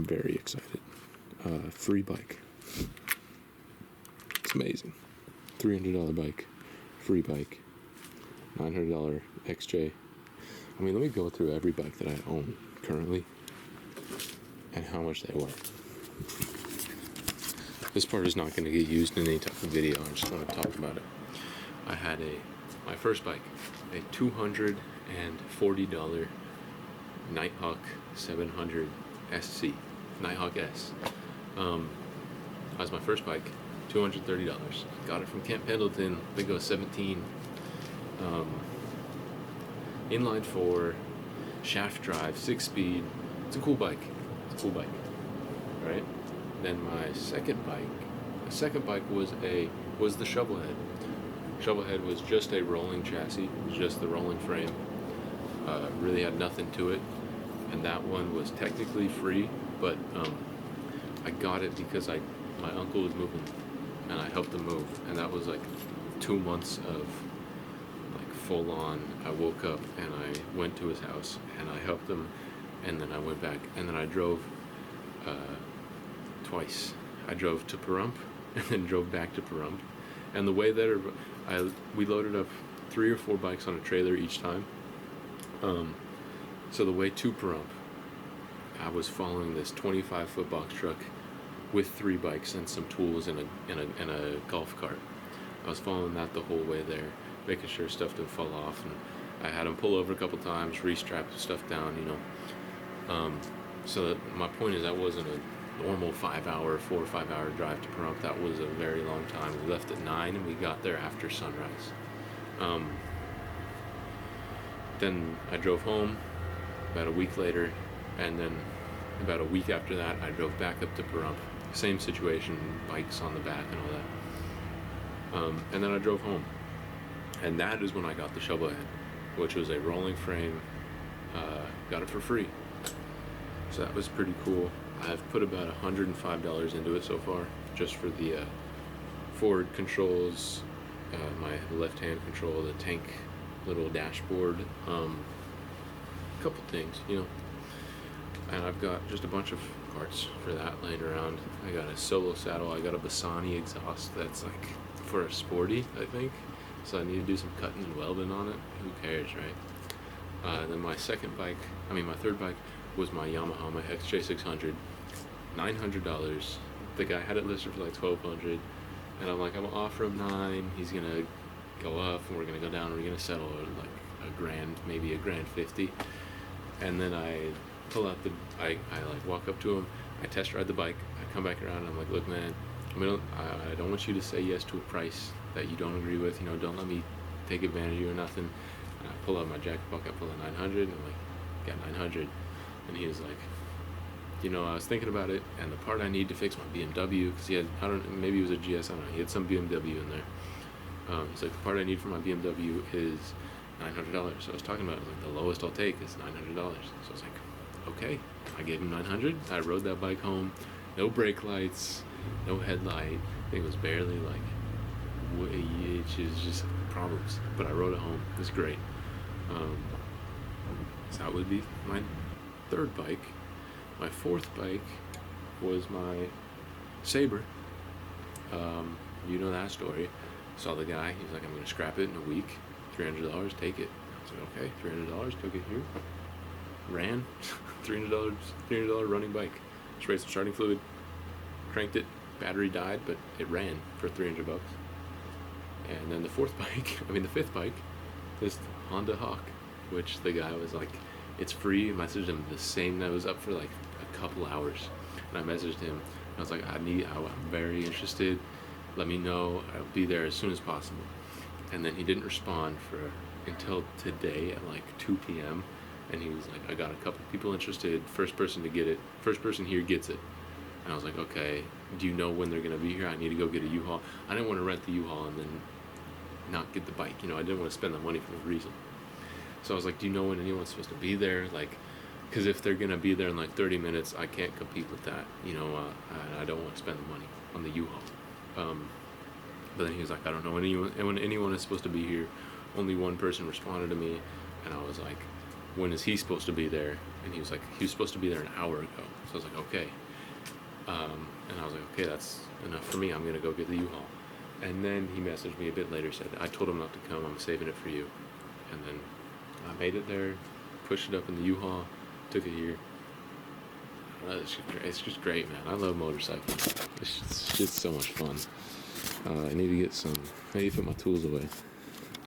very excited. Free bike. It's amazing. $300 bike, free bike, $900 XJ. I mean, let me go through every bike that I own currently and how much they were. This part is not going to get used in any type of video. I just want to talk about it. I had my first bike, a $240 Nighthawk 700 SC, Nighthawk S. That was my first bike, $230. Got it from Camp Pendleton. I think it was 17. Inline 4, shaft drive, 6-speed. It's a cool bike. Right? Then my second bike was the Shovelhead. Shovelhead was just a rolling chassis, just the rolling frame. Really had nothing to it, and that one was technically free, but I got it because my uncle was moving, and I helped him move, and that was like 2 months of like full on. I woke up and I went to his house and I helped him, and then I went back, and then I drove twice. I drove to Pahrump and then drove back to Pahrump, and the way that we loaded up 3 or 4 bikes on a trailer each time. So the way to Pahrump, I was following this 25-foot box truck with 3 bikes and some tools and a golf cart. I was following that the whole way there, making sure stuff didn't fall off, and I had him pull over a couple times, restrap stuff down, So my point is, that wasn't a normal 4 or 5 hour drive to Pahrump. That was a very long time. We left at 9 and we got there after sunrise. Then I drove home about a week later, and then about a week after that I drove back up to Pahrump. Same situation, bikes on the back and all that. And then I drove home, and that is when I got the Shovelhead, which was a rolling frame. Got it for free, so that was pretty cool. I've put about $105 into it so far, just for the forward controls, my left-hand control, the tank little dashboard, a couple things, and I've got just a bunch of parts for that laying around. I got a solo saddle, I got a Bassani exhaust that's like for a sporty, I think, so I need to do some cutting and welding on it. Who cares, right? Then my third bike was my Yamaha, my XJ600, $900. The guy had it listed for like $1,200, and I'm like, I'm gonna offer him $9. He's gonna go up, and we're gonna go down. And we're gonna settle at like $1,000, maybe $1,050. And then I pull out I like walk up to him. I test ride the bike. I come back around, and I'm like, look, man, I don't want you to say yes to a price that you don't agree with. Don't let me take advantage of you or nothing. And I pull out my jacket pocket. I pull out 900, and I'm like, got 900. And he was like, I was thinking about it, and the part I need to fix my BMW, because he had, maybe it was a GS, I don't know, he had some BMW in there. He's like, the part I need for my BMW is $900. So I was talking about it, like, the lowest I'll take is $900. So I was like, okay. I gave him $900. I rode that bike home, no brake lights, no headlight. I think it was barely like, which is just problems. But I rode it home. It was great. So that would be my third bike. My fourth bike was my Sabre. You know that story. Saw the guy. He's like, I'm going to scrap it in a week. $300, take it. I said, okay, $300, took it here. Ran. $300 running bike. Sprayed some starting fluid. Cranked it. Battery died, but it ran for $300. And then the fifth bike, this Honda Hawk, which the guy was like, it's free. I messaged him the same night. It was up for like a couple hours, and I messaged him. I was like, I'm very interested. Let me know. I'll be there as soon as possible. And then he didn't respond until today at like 2 p.m. And he was like, I got a couple people interested. First person here gets it. And I was like, okay, do you know when they're gonna be here? I need to go get a U-Haul. I didn't want to rent the U-Haul and then not get the bike. I didn't want to spend the money for no reason. So I was like, do you know when anyone's supposed to be there? Like, because if they're going to be there in like 30 minutes, I can't compete with that. I don't want to spend the money on the U-Haul. But then he was like, I don't know when anyone is supposed to be here. Only one person responded to me. And I was like, when is he supposed to be there? And he was like, he was supposed to be there an hour ago. So I was like, okay. And I was like, okay, that's enough for me. I'm going to go get the U-Haul. And then he messaged me a bit later, said, I told him not to come. I'm saving it for you. And then I made it there, pushed it up in the U-Haul, took it here. It's just great, man. I love motorcycling. It's just so much fun. I need to put my tools away.